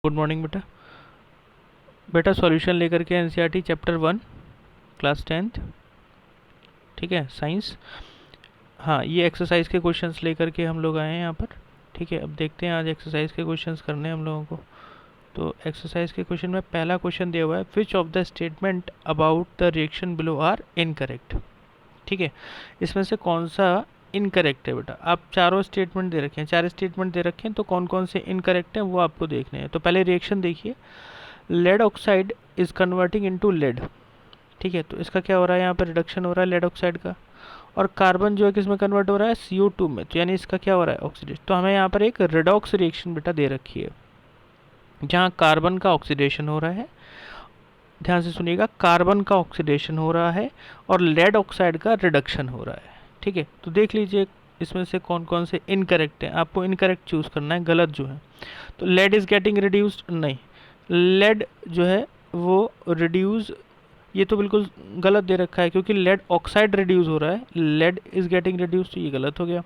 Good morning बेटा। बेटा solution लेकर के एनसीईआरटी चैप्टर 1 क्लास 10th, ठीक है, साइंस। हाँ, ये एक्सरसाइज के क्वेश्चंस लेकर के हम लोग आए हैं यहाँ पर। ठीक है, अब देखते हैं आज एक्सरसाइज के क्वेश्चंस करने हैं हम लोगों को। तो एक्सरसाइज के क्वेश्चन में पहला क्वेश्चन दिया हुआ है, which of the statement about the reaction below are incorrect. ठीक है, इसमें से कौन सा इनकरेक्ट है बेटा। आप चारों स्टेटमेंट दे रखे हैं, 4 स्टेटमेंट दे रखे हैं, तो कौन कौन से इनकरेक्ट हैं वो आपको देखने हैं। तो पहले रिएक्शन देखिए, lead oxide is converting into lead. ठीक है, तो इसका क्या हो रहा है, यहाँ पर रिडक्शन हो रहा है लेड ऑक्साइड का, और कार्बन जो है किस में कन्वर्ट हो रहा है, CO2 में, तो यानी इसका क्या हो रहा है, ऑक्सीडेशन। तो हमें यहाँ पर एक रिडॉक्स रिएक्शन बेटा दे रखी है, जहाँ कार्बन का ऑक्सीडेशन हो रहा है। ध्यान से सुनिएगा, कार्बन का ऑक्सीडेशन हो रहा है और लेड ऑक्साइड का रिडक्शन हो रहा है। ठीक है, तो देख लीजिए इसमें से कौन कौन से इनकरेक्ट हैं, आपको इनकरेक्ट चूज़ करना है, गलत जो है। तो लेड इज़ गेटिंग रिड्यूस्ड, नहीं, लेड जो है वो रिड्यूस, ये तो बिल्कुल गलत दे रखा है, क्योंकि लेड ऑक्साइड रिड्यूस हो रहा है, लेड इज़ गेटिंग रिड्यूस, तो ये गलत हो गया।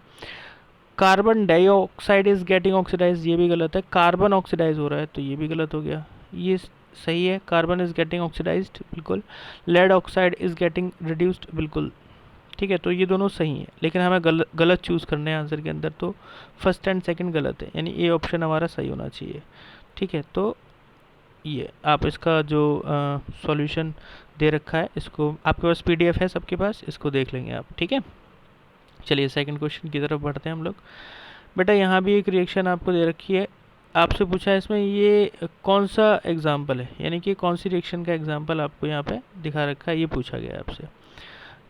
Carbon dioxide is getting oxidise, ये भी गलत है। कार्बन ऑक्सीडाइज हो रहा है, तो ये भी गलत हो गया। ये सही है, कार्बन इज़ गेटिंग ऑक्सीडाइज्ड, बिल्कुल। Lead oxide is getting reduced, बिल्कुल। ठीक है, तो ये दोनों सही हैं, लेकिन हमें गलत चूज़ करने हैं आंसर के अंदर, तो फर्स्ट एंड सेकंड गलत है, यानी ए ऑप्शन हमारा सही होना चाहिए। ठीक है, तो ये आप इसका जो सॉल्यूशन दे रखा है, इसको आपके पास PDF है सबके पास, इसको देख लेंगे आप। ठीक है, चलिए सेकंड क्वेश्चन की तरफ बढ़ते हैं हम लोग। बेटा यहाँ भी एक रिएक्शन आपको दे रखी है, आपसे पूछा है इसमें ये कौन सा एग्जाम्पल है, यानी कि कौन सी रिएक्शन का एग्जाम्पल आपको यहाँ पे दिखा रखा है, ये पूछा गया है आपसे।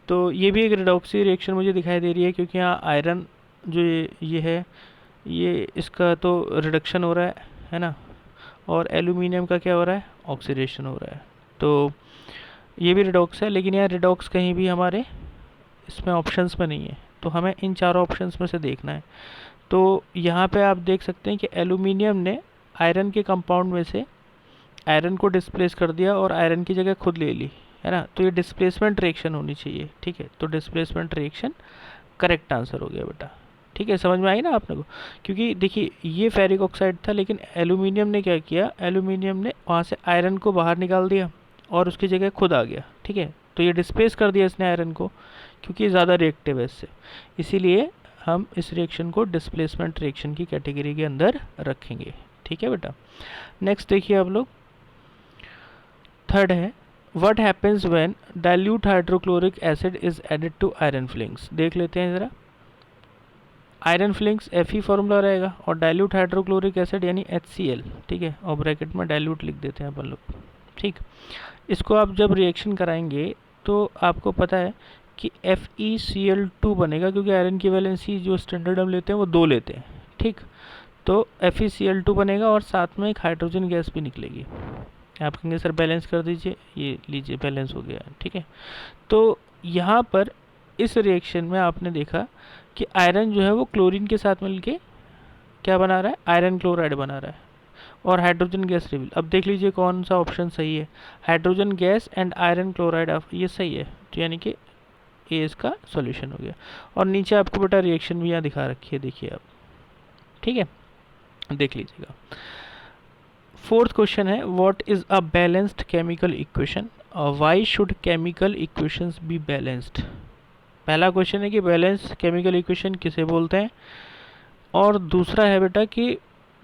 तो ये भी एक रिडॉक्सी रिएक्शन मुझे दिखाई दे रही है, क्योंकि यहाँ आयरन जो ये है, ये इसका तो रिडक्शन हो रहा है ना, और एल्यूमिनियम का क्या हो रहा है, ऑक्सीडेशन हो रहा है। तो ये भी रिडॉक्स है, लेकिन यहाँ रिडॉक्स कहीं भी हमारे इसमें ऑप्शंस में नहीं है, तो हमें इन चारों ऑप्शंस में से देखना है। तो यहाँ पे आप देख सकते हैं कि एल्यूमिनियम ने आयरन के कंपाउंड में से आयरन को डिस्प्लेस कर दिया और आयरन की जगह खुद ले ली, है ना, तो ये डिस्प्लेसमेंट रिएक्शन होनी चाहिए। ठीक है, तो डिस्प्लेसमेंट रिएक्शन करेक्ट आंसर हो गया बेटा। ठीक है, समझ में आई ना आपने को, क्योंकि देखिए ये फेरिक ऑक्साइड था, लेकिन एल्यूमिनियम ने क्या किया, एल्यूमिनियम ने वहाँ से आयरन को बाहर निकाल दिया और उसकी जगह खुद आ गया। ठीक है, तो ये डिस्प्लेस कर दिया इसने आयरन को, क्योंकि ज़्यादा रिएक्टिव है इससे, इसीलिए हम इस रिएक्शन को डिस्प्लेसमेंट रिएक्शन की कैटेगरी के अंदर रखेंगे। ठीक है बेटा, नेक्स्ट देखिए आप लोग, थर्ड है, what happens when dilute hydrochloric acid is added to iron filings. देख लेते हैं ज़रा, आयरन फिलिंग्स Fe फॉर्मूला रहेगा, और डाइल्यूट हाइड्रोक्लोरिक एसिड यानी HCl। ठीक है, और ब्रैकेट में डाइल्यूट लिख देते हैं अपन लोग। ठीक, इसको आप जब रिएक्शन कराएंगे तो आपको पता है कि FeCl2 बनेगा, क्योंकि आयरन की वैलेंसी जो स्टैंडर्ड हम लेते हैं वो 2 लेते हैं। ठीक, तो FeCl2 बनेगा और साथ में एक हाइड्रोजन गैस भी निकलेगी। आप कहेंगे सर बैलेंस कर दीजिए, ये लीजिए बैलेंस हो गया। ठीक है, तो यहाँ पर इस रिएक्शन में आपने देखा कि आयरन जो है वो क्लोरीन के साथ मिलके क्या बना रहा है, आयरन क्लोराइड बना रहा है, और हाइड्रोजन गैस रिवील। अब देख लीजिए कौन सा ऑप्शन सही है, hydrogen gas and iron chloride, ये सही है, तो यानी कि ये इसका सॉल्यूशन हो गया। और नीचे आपको बेटा रिएक्शन भी यहाँ दिखा रखी है, देखिए आप। ठीक है, देख लीजिएगा। फोर्थ क्वेश्चन है, what is a balanced chemical equation, why should chemical equations be balanced. पहला क्वेश्चन है कि बैलेंस केमिकल इक्वेशन किसे बोलते हैं, और दूसरा है बेटा कि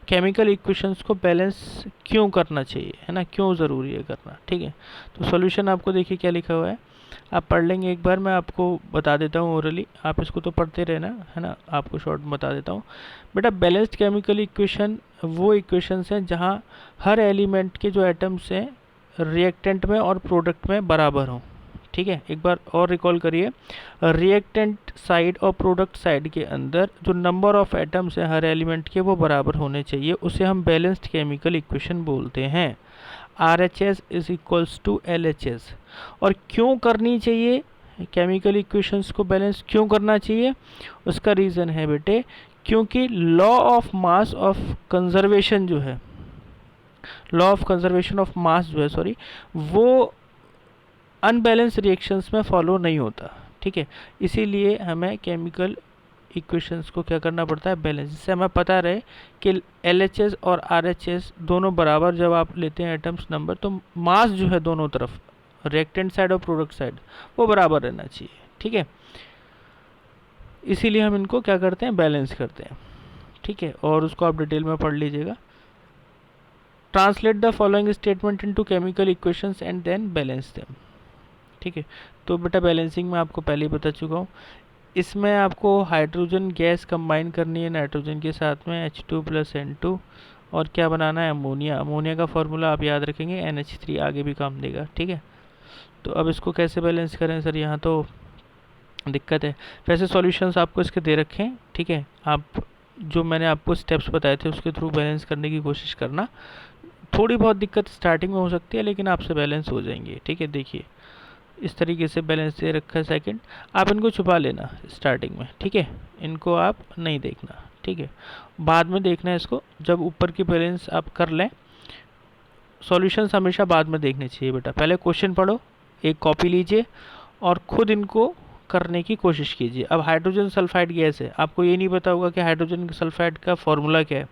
केमिकल इक्वेशंस को बैलेंस क्यों करना चाहिए, है ना, क्यों ज़रूरी है करना। ठीक है, तो सॉल्यूशन आपको देखिए क्या लिखा हुआ है, आप पढ़ लेंगे एक बार, मैं आपको बता देता हूँ ओरली, आप इसको तो पढ़ते रहना, है ना, आपको शॉर्ट में बता देता हूँ बेटा। बैलेंस्ड केमिकल इक्वेशन वो इक्वेशंस हैं जहाँ हर एलिमेंट के जो एटम्स हैं रिएक्टेंट में और प्रोडक्ट में बराबर हों। ठीक है, एक बार और रिकॉल करिए, रिएक्टेंट साइड और प्रोडक्ट साइड के अंदर जो नंबर ऑफ एटम्स हैं हर एलिमेंट के वो बराबर होने चाहिए, उसे हम बैलेंस्ड केमिकल इक्वेशन बोलते हैं। RHS is equals to LHS। और क्यों करनी चाहिए केमिकल इक्वेशंस को बैलेंस, क्यों करना चाहिए, उसका रीज़न है बेटे, क्योंकि law of mass of conservation जो है, law of conservation of mass जो है, सॉरी, वो अनबैलेंस रिएक्शंस में फॉलो नहीं होता। ठीक है, इसीलिए हमें केमिकल इक्वेशंस को क्या करना पड़ता है, बैलेंस, जिससे हमें पता रहे कि LHS और RHS दोनों बराबर जब आप लेते हैं एटम्स नंबर, तो मास जो है दोनों तरफ, रिएक्टेंट साइड और प्रोडक्ट साइड, वो बराबर रहना चाहिए। ठीक है, इसीलिए हम इनको क्या करते हैं, बैलेंस करते हैं। ठीक है, और उसको आप डिटेल में पढ़ लीजिएगा। Translate the following statement into chemical equations and then balance them. ठीक है, तो बेटा बैलेंसिंग में आपको पहले ही बता चुका हूँ। इसमें आपको हाइड्रोजन गैस कंबाइन करनी है नाइट्रोजन के साथ में, H2 + N2, और क्या बनाना है, अमोनिया। अमोनिया का फॉर्मूला आप याद रखेंगे, NH3, आगे भी काम देगा। ठीक है, तो अब इसको कैसे बैलेंस करें सर, यहाँ तो दिक्कत है। वैसे सॉल्यूशंस आपको इसके दे रखे हैं। ठीक है, आप जो मैंने आपको स्टेप्स बताए थे उसके थ्रू बैलेंस करने की कोशिश करना। थोड़ी बहुत दिक्कत स्टार्टिंग में हो सकती है, लेकिन आपसे बैलेंस हो जाएंगे। ठीक है, देखिए इस तरीके से बैलेंस दे रखा है। सेकंड, आप इनको छुपा लेना स्टार्टिंग में। ठीक है, इनको आप नहीं देखना। ठीक है, बाद में देखना है इसको, जब ऊपर की बैलेंस आप कर लें। सॉल्यूशंस हमेशा बाद में देखने चाहिए बेटा, पहले क्वेश्चन पढ़ो, एक कॉपी लीजिए और खुद इनको करने की कोशिश कीजिए। अब हाइड्रोजन सल्फाइड गैस है, आपको ये नहीं पता होगा कि हाइड्रोजन सल्फाइड का फॉर्मूला क्या है,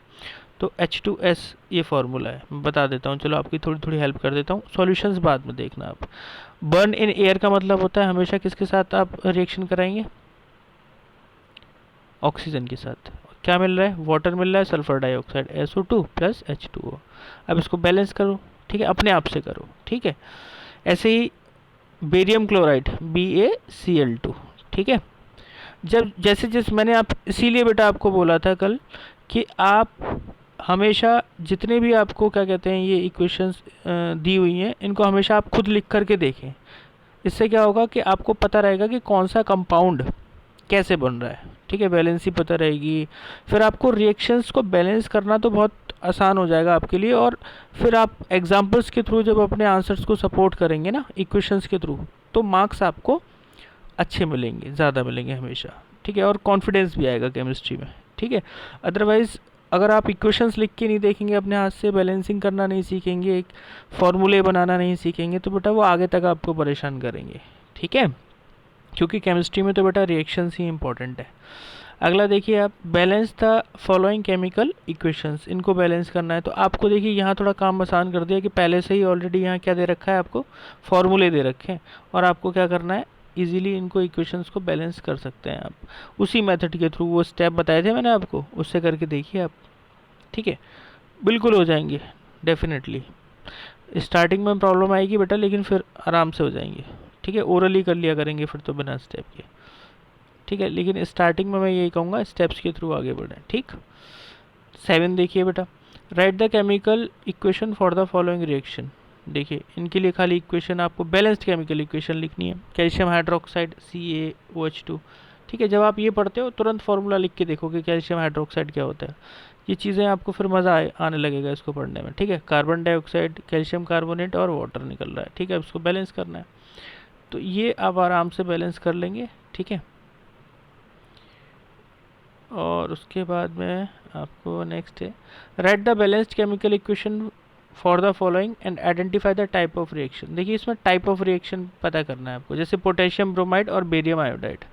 तो H2S ये फार्मूला है। मैं बता देता हूँ, चलो आपकी थोड़ी थोड़ी हेल्प कर देता हूँ। सॉल्यूशंस बाद में देखना आप। बर्न इन एयर का मतलब होता है हमेशा किसके साथ आप रिएक्शन कराएंगे, ऑक्सीजन के साथ। क्या मिल रहा है, वाटर मिल रहा है, सल्फर डाइऑक्साइड SO2 + H2O। अब इसको बैलेंस करो। ठीक है, अपने आप से करो। ठीक है, ऐसे ही बेरियम क्लोराइड BaCl2। ठीक है, जब जैसे जैसे मैंने आप इसीलिए बेटा आपको बोला था कल कि आप हमेशा जितने भी आपको क्या कहते हैं ये इक्वेशंस दी हुई हैं, इनको हमेशा आप खुद लिख करके देखें। इससे क्या होगा कि आपको पता रहेगा कि कौन सा कंपाउंड कैसे बन रहा है। ठीक है, बैलेंस ही पता रहेगी। फिर आपको रिएक्शंस को बैलेंस करना तो बहुत आसान हो जाएगा आपके लिए, और फिर आप एग्जांपल्स के थ्रू जब अपने आंसर्स को सपोर्ट करेंगे ना इक्वेशंस के थ्रू, तो मार्क्स आपको अच्छे मिलेंगे, ज़्यादा मिलेंगे हमेशा। ठीक है, और कॉन्फिडेंस भी आएगा केमिस्ट्री में। ठीक है, अदरवाइज़ अगर आप इक्वेशंस लिख के नहीं देखेंगे, अपने हाथ से बैलेंसिंग करना नहीं सीखेंगे, एक फॉर्मूले बनाना नहीं सीखेंगे, तो बेटा वो आगे तक आपको परेशान करेंगे। ठीक है, क्योंकि केमिस्ट्री में तो बेटा रिएक्शंस ही इंपॉर्टेंट है। अगला देखिए आप, balance the following chemical equations, इनको बैलेंस करना है। तो आपको देखिए यहाँ थोड़ा काम आसान कर दिया कि पहले से ही ऑलरेडी यहाँ क्या दे रखा है, आपको फॉर्मूले दे रखे हैं, और आपको क्या करना है, इजीली इनको इक्वेशंस को बैलेंस कर सकते हैं आप उसी मेथड के थ्रू। वो स्टेप बताए थे मैंने आपको, उससे करके देखिए आप। ठीक है, बिल्कुल हो जाएंगे डेफिनेटली। स्टार्टिंग में प्रॉब्लम आएगी बेटा, लेकिन फिर आराम से हो जाएंगे। ठीक है, ओरली कर लिया करेंगे फिर तो बिना स्टेप के। ठीक है, लेकिन स्टार्टिंग में मैं यही कहूँगा स्टेप्स के थ्रू आगे बढ़ें। ठीक, 7 देखिए बेटा, right the chemical equation for the following reaction. देखिए इनके लिए खाली इक्वेशन आपको बैलेंस्ड केमिकल इक्वेशन लिखनी है। Calcium hydroxide CaOH2। ठीक है, जब आप ये पढ़ते हो तुरंत फार्मूला लिख के देखो कि कैल्शियम हाइड्रोक्साइड क्या होता है। ये चीज़ें आपको फिर मज़ा आने लगेगा इसको पढ़ने में। ठीक है, कार्बन डाइऑक्साइड, कैल्शियम कार्बोनेट और वाटर निकल रहा है। ठीक है, इसको बैलेंस करना है, तो ये आप आराम से बैलेंस कर लेंगे। ठीक है, और उसके बाद में आपको नेक्स्ट है, right the balanced chemical equation for the following and identify the type of reaction. देखिए इसमें टाइप ऑफ रिएक्शन पता करना है आपको, जैसे पोटेशियम ब्रोमाइड और बेरियम आयोडाइड।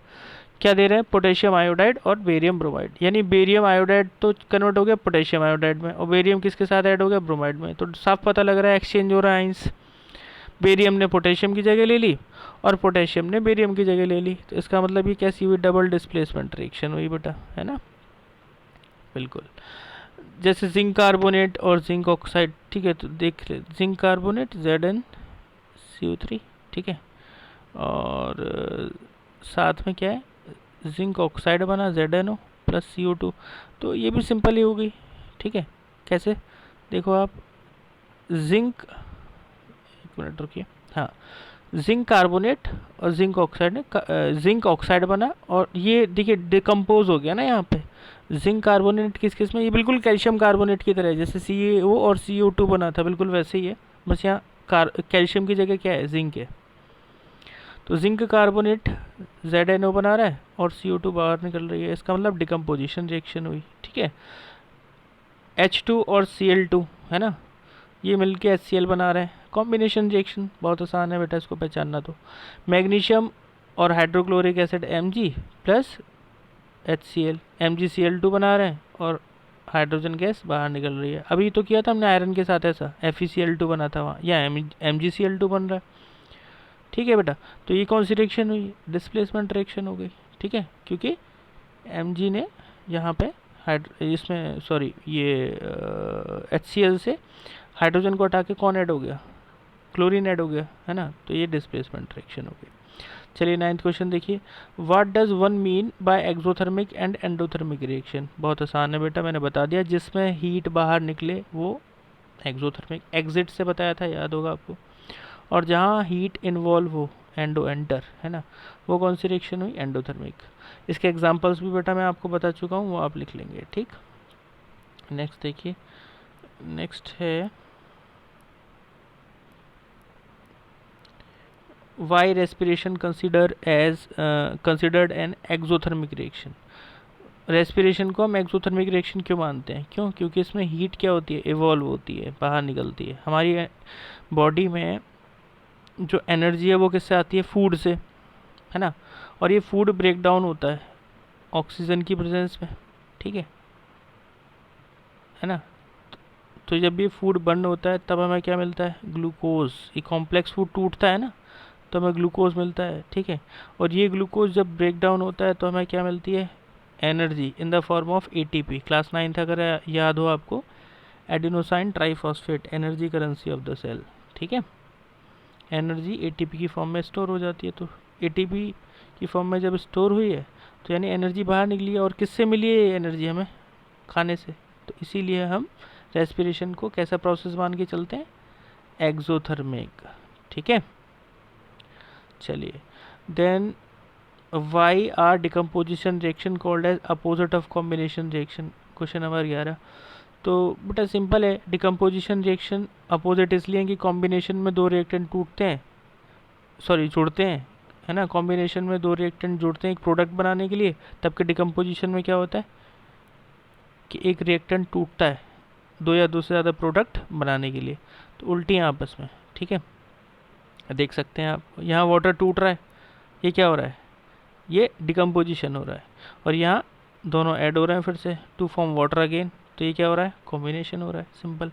क्या दे रहे हैं, पोटेशियम आयोडाइड और बेरियम ब्रोमाइड, यानी बेरियम आयोडाइड तो कन्वर्ट हो गया पोटेशियम आयोडाइड में, और बेरियम किसके साथ ऐड हो गया, ब्रोमाइड में। तो साफ पता लग रहा है एक्सचेंज हो रहा है आइंस। बेरियम ने पोटेशियम की जगह ले ली और पोटेशियम ने बेरियम की जगह ले ली, तो इसका मतलब ये कैसी हुई, डबल डिस्प्लेसमेंट रिएक्शन हुई बेटा, है ना। बिल्कुल, जैसे जिंक कार्बोनेट और जिंक ऑक्साइड। ठीक है, तो देख ले, जिंक कार्बोनेट ZnCO3। ठीक है, और साथ में क्या है, जिंक ऑक्साइड बना ZnO + CO2। तो ये भी सिंपल ही हो गई। ठीक है, कैसे, देखो आप, जिंक, एक मिनट रुकिए, हाँ, जिंक कार्बोनेट और जिंक ऑक्साइड ने जिंक ऑक्साइड बना, और ये देखिए डिकम्पोज हो गया ना यहाँ पे। जिंक कार्बोनेट किस किस में, ये बिल्कुल कैल्शियम कार्बोनेट की तरह है, जैसे CaO और CO2 बना था, बिल्कुल वैसे ही है, बस यहाँ कैल्शियम की जगह क्या है, जिंक है। तो जिंक कार्बोनेट ZnO बना रहा है और CO2 बाहर निकल रही है, इसका मतलब डिकम्पोजिशन रिएक्शन हुई। ठीक है, H2 और Cl2 है ना, ये मिलके HCl बना रहे हैं, कॉम्बिनेशन रिएक्शन, बहुत आसान है बेटा इसको पहचानना। तो मैग्नीशियम और hydrochloric acid Mg + HCl, MgCl2 बना रहे हैं और हाइड्रोजन गैस बाहर निकल रही है। अभी तो किया था हमने आयरन के साथ ऐसा, FeCl2 बना था वहाँ, या MgCl2 बन रहा है। ठीक है बेटा, तो ये कौन सी रिएक्शन हुई? डिस्प्लेसमेंट रिएक्शन हो गई। ठीक है, क्योंकि Mg ने यहाँ पे इसमें सॉरी ये HCl से हाइड्रोजन को हटा के कौन ऐड हो गया? क्लोरीन ऐड हो गया, है ना। तो ये डिस्प्लेसमेंट रिएक्शन हो गई। चलिए 9th क्वेश्चन देखिए, what does one mean by exothermic and endothermic reaction? बहुत आसान है बेटा, मैंने बता दिया, जिसमें हीट बाहर निकले वो एक्सोथर्मिक, एग्जिट से बताया था, याद होगा आपको। और जहाँ हीट इन्वॉल्व हो, एंडो एंटर, है ना, वो कौन सी रिएक्शन हुई? एंडोथर्मिक। इसके एग्जाम्पल्स भी बेटा मैं आपको बता चुका हूँ, वो आप लिख लेंगे। ठीक, नेक्स्ट देखिए, नेक्स्ट है why respiration considered an exothermic reaction? Respiration को हम एक्सोथर्मिक रिएक्शन क्यों मानते हैं? क्यों? क्योंकि इसमें हीट क्या होती है? इवॉल्व होती है, बाहर निकलती है। हमारी बॉडी में जो एनर्जी है वो किससे आती है? फूड से, है ना। और ये फूड ब्रेक डाउन होता है ऑक्सीजन की प्रेजेंस में। ठीक है ना। तो जब ये फूड बर्न होता है तब हमें क्या मिलता है? ग्लूकोज। ये कॉम्प्लेक्स फूड टूटता है ना, तो हमें ग्लूकोज मिलता है। ठीक है, और ये ग्लूकोज जब ब्रेक डाउन होता है तो हमें क्या मिलती है? Energy in the form of ATP। Class 9 था, अगर याद हो आपको, adenosine triphosphate, energy currency of the cell. ठीक है, एनर्जी ATP की फॉर्म में स्टोर हो जाती है। तो ATP की फॉर्म में जब स्टोर हुई है तो यानी एनर्जी बाहर निकली है। और किससे मिली है ये एनर्जी? हमें खाने से। तो इसीलिए हम रेस्पिरेशन को कैसा प्रोसेस मान के चलते हैं? एक्सोथर्मिक। ठीक है, चलिए, then why are decomposition reaction called as opposite of combination reaction? Question number 11। तो बेटा सिंपल है, डिकम्पोजिशन रिएक्शन अपोजिट इसलिए कि कॉम्बिनेशन में दो रिएक्टेंट टूटते हैं, सॉरी जुड़ते हैं, है ना। कॉम्बिनेशन में दो रिएक्टेंट जुड़ते हैं एक प्रोडक्ट बनाने के लिए, तब के डिकम्पोजिशन में क्या होता है कि एक रिएक्टेंट टूटता है दो या दो से ज़्यादा प्रोडक्ट बनाने के लिए, तो उल्टी हैं आपस में। ठीक है, देख सकते हैं आप, यहाँ वाटर टूट रहा है, ये क्या हो रहा है? ये डिकम्पोजिशन हो रहा है। और यहाँ दोनों ऐड हो रहे हैं फिर से टू फॉर्म वाटर अगेन, तो ये क्या हो रहा है? कॉम्बिनेशन हो रहा है। Simple.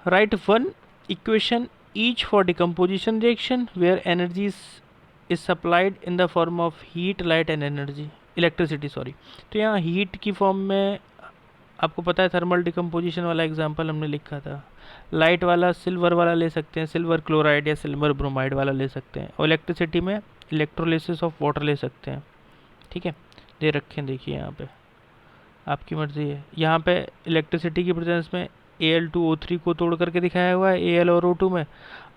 Write one equation each for decomposition reaction where energy is supplied in the form of heat, light and energy, electricity sorry. तो यहाँ हीट की फॉर्म में आपको पता है थर्मल डिकम्पोजिशन वाला एग्जांपल हमने लिखा था। लाइट वाला सिल्वर वाला ले सकते हैं, सिल्वर क्लोराइड या सिल्वर ब्रोमाइड वाला ले सकते हैं। और इलेक्ट्रिसिटी में इलेक्ट्रोलिसिस ऑफ वाटर ले सकते हैं। ठीक है, दे रखे हैं, देखिए यहाँ पे, आपकी मर्जी है। यहाँ पे इलेक्ट्रिसिटी की प्रेजेंस में Al2O3 को तोड़ करके दिखाया हुआ है Al और O2 में।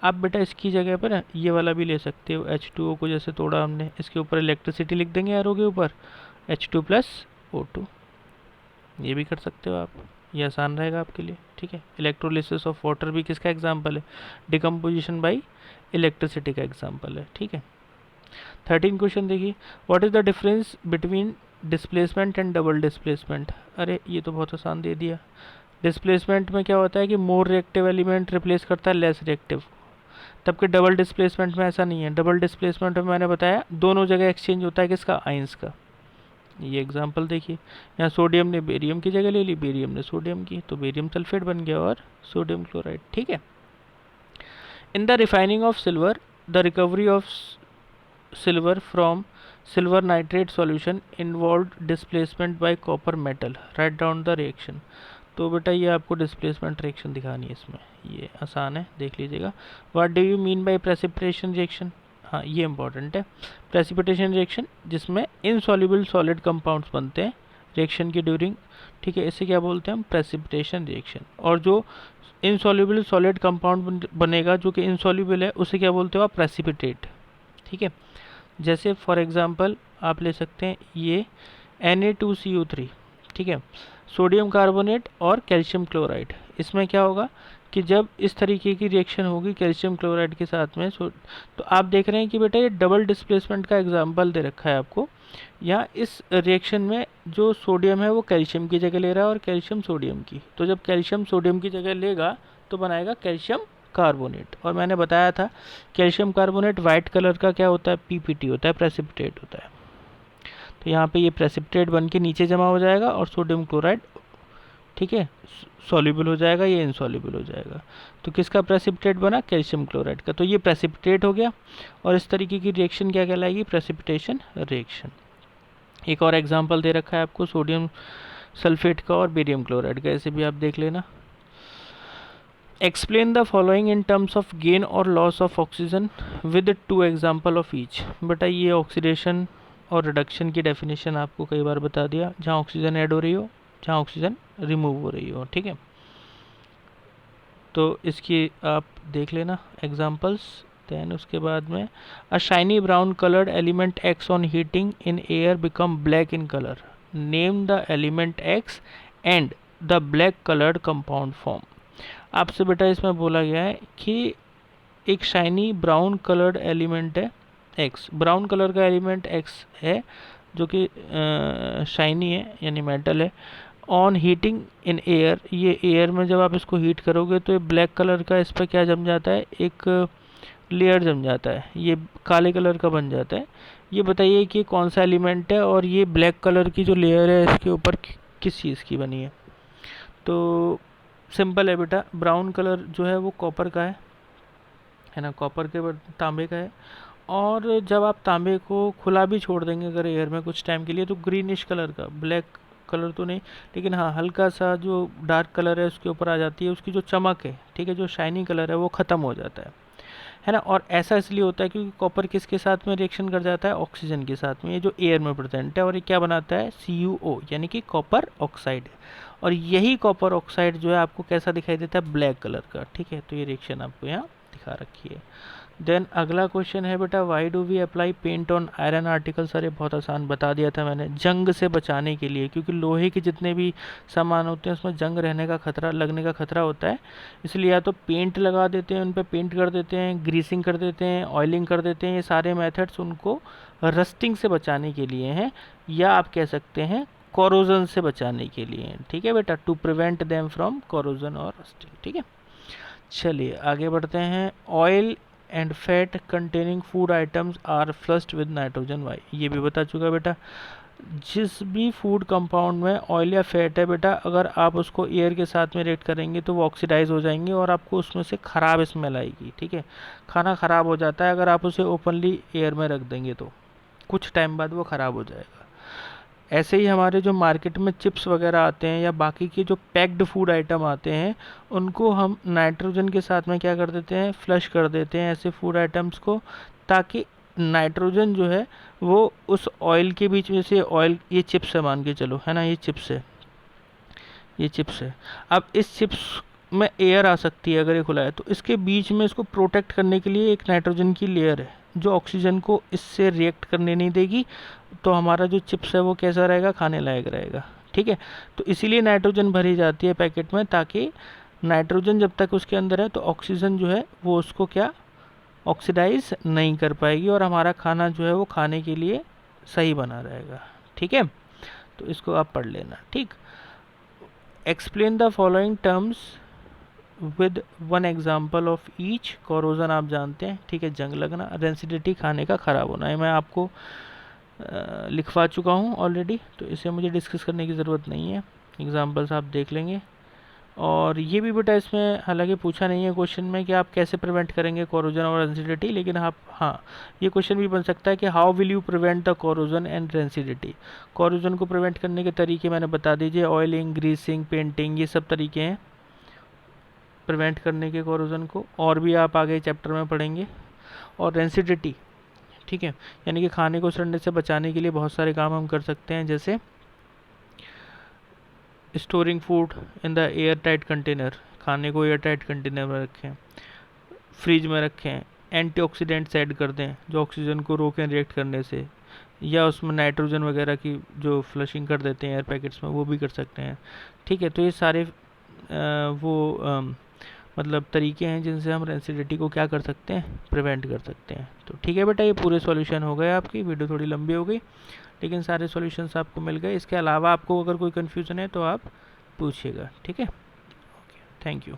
आप बेटा इसकी जगह पर ना ये वाला भी ले सकते हो, H2O को जैसे तोड़ा हमने, इसके ऊपर इलेक्ट्रिसिटी लिख देंगे एरो के ऊपर, H2+O2, ये भी कर सकते हो आप, ये आसान रहेगा आपके लिए। ठीक है, इलेक्ट्रोलिसिस ऑफ वाटर भी किसका एग्जाम्पल है? डिकम्पोजिशन बाई इलेक्ट्रिसिटी का एग्जाम्पल है। ठीक है, 13 क्वेश्चन देखिए, what is the difference between displacement and double displacement? अरे ये तो बहुत आसान दे दिया। डिस्प्लेसमेंट में क्या होता है कि मोर रिएक्टिव एलिमेंट रिप्लेस करता है लेस रिएक्टिव, तब के डबल डिस्प्लेसमेंट में ऐसा नहीं है। डबल डिस्प्लेसमेंट में मैंने बताया दोनों जगह एक्सचेंज होता है, किसका? आइंस का। ये एग्जांपल देखिए, यहाँ सोडियम ने बेरियम की जगह ले ली, बेरियम ने सोडियम की, तो बेरियम सल्फेट बन गया और सोडियम क्लोराइड। ठीक है, in the refining of silver the recovery of silver from silver nitrate solution involve displacement bye copper metal, write down the reaction. तो बेटा ये आपको डिस्प्लेसमेंट रिएक्शन दिखानी है इसमें, ये आसान है, देख लीजिएगा। What do you mean by precipitation reaction? हाँ ये इंपॉर्टेंट है। प्रेसिपिटेशन रिएक्शन जिसमें इनसॉल्युबल सॉलिड कंपाउंड्स बनते हैं रिएक्शन की ड्यूरिंग। ठीक है, इसे क्या बोलते हैं हम? Precipitation reaction. और जो इनसॉल्युबल सॉलिड कंपाउंड बनेगा जो कि इनसॉल्युबल है, उसे क्या बोलते हो आप? प्रेसिपिटेट। ठीक है, जैसे फॉर एग्जांपल आप ले सकते हैं ये Na2CO3, ठीक है, सोडियम कार्बोनेट और कैल्शियम क्लोराइड। इसमें क्या होगा कि जब इस तरीके की रिएक्शन होगी कैल्शियम क्लोराइड के साथ में, तो आप देख रहे हैं कि बेटा ये डबल डिस्प्लेसमेंट का एग्जांपल दे रखा है आपको। यहाँ इस रिएक्शन में जो सोडियम है वो कैल्शियम की जगह ले रहा है और कैल्शियम सोडियम की। तो जब कैल्शियम सोडियम की जगह लेगा तो बनाएगा कैल्शियम कार्बोनेट। और मैंने बताया था कैल्शियम कार्बोनेट वाइट कलर का क्या होता है? PPT होता है, प्रेसिपिटेट होता है। तो यहाँ पे ये प्रेसिपिटेट बन के नीचे जमा हो जाएगा और सोडियम क्लोराइड, ठीक है, सॉल्युबल हो जाएगा, ये इनसॉल्युबल हो जाएगा। तो किसका प्रेसिपिटेट बना? कैल्शियम क्लोराइड का। तो ये प्रेसिपिटेट हो गया और इस तरीके की रिएक्शन क्या कहलाएगी? Precipitation reaction. एक और एग्जांपल दे रखा है आपको सोडियम सल्फेट का और बेरियम क्लोराइड का, ऐसे भी आप देख लेना। Explain the following in terms of gain और loss of oxygen with 2 example of each. बेटा ये ऑक्सीडेशन और रिडक्शन की डेफिनेशन आपको कई बार बता दिया, जहाँ ऑक्सीजन ऐड हो रही हो, जहाँ ऑक्सीजन रिमूव हो रही हो, ठीक है। तो इसकी आप देख लेना एग्जांपल्स। देन उसके बाद में अ shiny brown coloured element x on heating in air become black in colour, name the element x and the black coloured compound form. आपसे बेटा इसमें बोला गया है कि एक शाइनी ब्राउन कलर्ड एलिमेंट है एक्स, ब्राउन कलर का एलिमेंट एक्स है जो कि शाइनी है यानी मेटल है, ऑन हीटिंग इन एयर, ये एयर में जब आप इसको हीट करोगे तो ये ब्लैक कलर का इस पर क्या जम जाता है? एक लेयर जम जाता है, ये काले कलर का बन जाता है। ये बताइए कि कौन सा एलिमेंट है और ये ब्लैक कलर की जो लेयर है इसके ऊपर किस चीज़ की बनी है? तो सिंपल है बेटा, ब्राउन कलर जो है वो कॉपर का है ना, कॉपर के तांबे का है। और जब आप तांबे को खुला भी छोड़ देंगे अगर एयर में कुछ टाइम के लिए तो ग्रीनिश कलर का, ब्लैक कलर तो नहीं लेकिन हाँ हल्का सा जो डार्क कलर है उसके ऊपर आ जाती है, उसकी जो चमक है, ठीक है, जो शाइनी कलर है वो ख़त्म हो जाता है ना। और ऐसा इसलिए होता है क्योंकि कॉपर किसके साथ में रिएक्शन कर जाता है? ऑक्सीजन के साथ में, ये जो एयर में प्रेजेंट है, और ये क्या बनाता है? CuO यानी कि कॉपर ऑक्साइड। और यही कॉपर ऑक्साइड जो है आपको कैसा दिखाई देता है? ब्लैक कलर का, ठीक है। तो ये रिएक्शन आपको यहाँ दिखा रखी है। देन अगला क्वेश्चन है बेटा, why do we apply paint on iron articles? अरे बहुत आसान बता दिया था मैंने, जंग से बचाने के लिए, क्योंकि लोहे के जितने भी सामान होते हैं उसमें जंग रहने का खतरा, लगने का खतरा होता है, इसलिए या तो पेंट लगा देते हैं, उन पर पेंट कर देते हैं, ग्रीसिंग कर देते हैं, ऑयलिंग कर देते हैं, ये सारे मेथड्स उनको रस्टिंग से बचाने के लिए हैं, या आप कह सकते हैं कोरोजन से बचाने के लिए, ठीक है बेटा, to prevent them from corrosion और रस्टिंग, ठीक है। चलिए आगे बढ़ते हैं। Oil and fat containing food items are flushed with nitrogen, why? ये भी बता चुका बेटा, जिस भी फूड कंपाउंड में ऑयल या फैट है बेटा, अगर आप उसको एयर के साथ में रिएक्ट करेंगे तो वो ऑक्सीडाइज हो जाएंगे और आपको उसमें से ख़राब स्मेल आएगी, ठीक है। खाना ख़राब हो जाता है अगर आप उसे ओपनली एयर में रख देंगे तो कुछ टाइम बाद वो ख़राब हो जाएगा। ऐसे ही हमारे जो मार्केट में चिप्स वगैरह आते हैं या बाकी के जो पैक्ड फूड आइटम आते हैं उनको हम नाइट्रोजन के साथ में क्या कर देते हैं? फ्लश कर देते हैं ऐसे फूड आइटम्स को, ताकि नाइट्रोजन जो है वो उस ऑयल के बीच में से, ऑयल ये चिप्स है मान के चलो, है ना, ये चिप्स है, ये चिप्स है। अब इस चिप्स में एयर आ सकती है अगर ये खुला है, तो इसके बीच में इसको प्रोटेक्ट करने के लिए एक नाइट्रोजन की लेयर है जो ऑक्सीजन को इससे रिएक्ट करने नहीं देगी, तो हमारा जो चिप्स है वो कैसा रहेगा? खाने लायक रहेगा, ठीक है। तो इसीलिए नाइट्रोजन भरी जाती है पैकेट में, ताकि नाइट्रोजन जब तक उसके अंदर है तो ऑक्सीजन जो है वो उसको क्या ऑक्सीडाइज नहीं कर पाएगी और हमारा खाना जो है वो खाने के लिए सही बना रहेगा, ठीक है। तो इसको आप पढ़ लेना, ठीक। Explain the following terms with 1 example of each. Corrosion आप जानते हैं, ठीक है, जंग लगना, रेंसिडिटी खाने का ख़राब होना है, मैं आपको लिखवा चुका हूँ ऑलरेडी, तो इसे मुझे डिस्कस करने की ज़रूरत नहीं है, एग्जांपल्स आप देख लेंगे। और ये भी बेटा इसमें हालांकि पूछा नहीं है क्वेश्चन में कि आप कैसे प्रिवेंट करेंगे कोरोजन और रेंसिडिटी, लेकिन आप हाँ ये क्वेश्चन भी बन सकता है कि how will you prevent the corrosion and rancidity. Corrosion को प्रिवेंट करने के तरीके मैंने बता दीजिए, ऑयलिंग, ग्रीसिंग, पेंटिंग, ये सब तरीके हैं प्रिवेंट करने के कोरोजन को, और भी आप आगे चैप्टर में पढ़ेंगे। और रेंसिडिटी, ठीक है, यानी कि खाने को सड़ने से बचाने के लिए बहुत सारे काम हम कर सकते हैं, जैसे storing food in the air tight container, खाने को एयर टाइट कंटेनर में रखें, फ्रिज में रखें, एंटीऑक्सीडेंट्स ऐड कर दें जो ऑक्सीजन को रोकें रिएक्ट करने से, या उसमें नाइट्रोजन वगैरह की जो फ्लशिंग कर देते हैं एयर पैकेट्स में वो भी कर सकते हैं, ठीक है। तो ये सारे मतलब तरीके हैं जिनसे हम रेंसिडिटी को क्या कर सकते हैं? प्रिवेंट कर सकते हैं। तो ठीक है बेटा, ये पूरे सॉल्यूशन हो गए आपकी, वीडियो थोड़ी लंबी हो गई लेकिन सारे सॉल्यूशंस आपको मिल गए। इसके अलावा आपको अगर कोई कन्फ्यूज़न है तो आप पूछिएगा, ठीक है। Okay, thank you.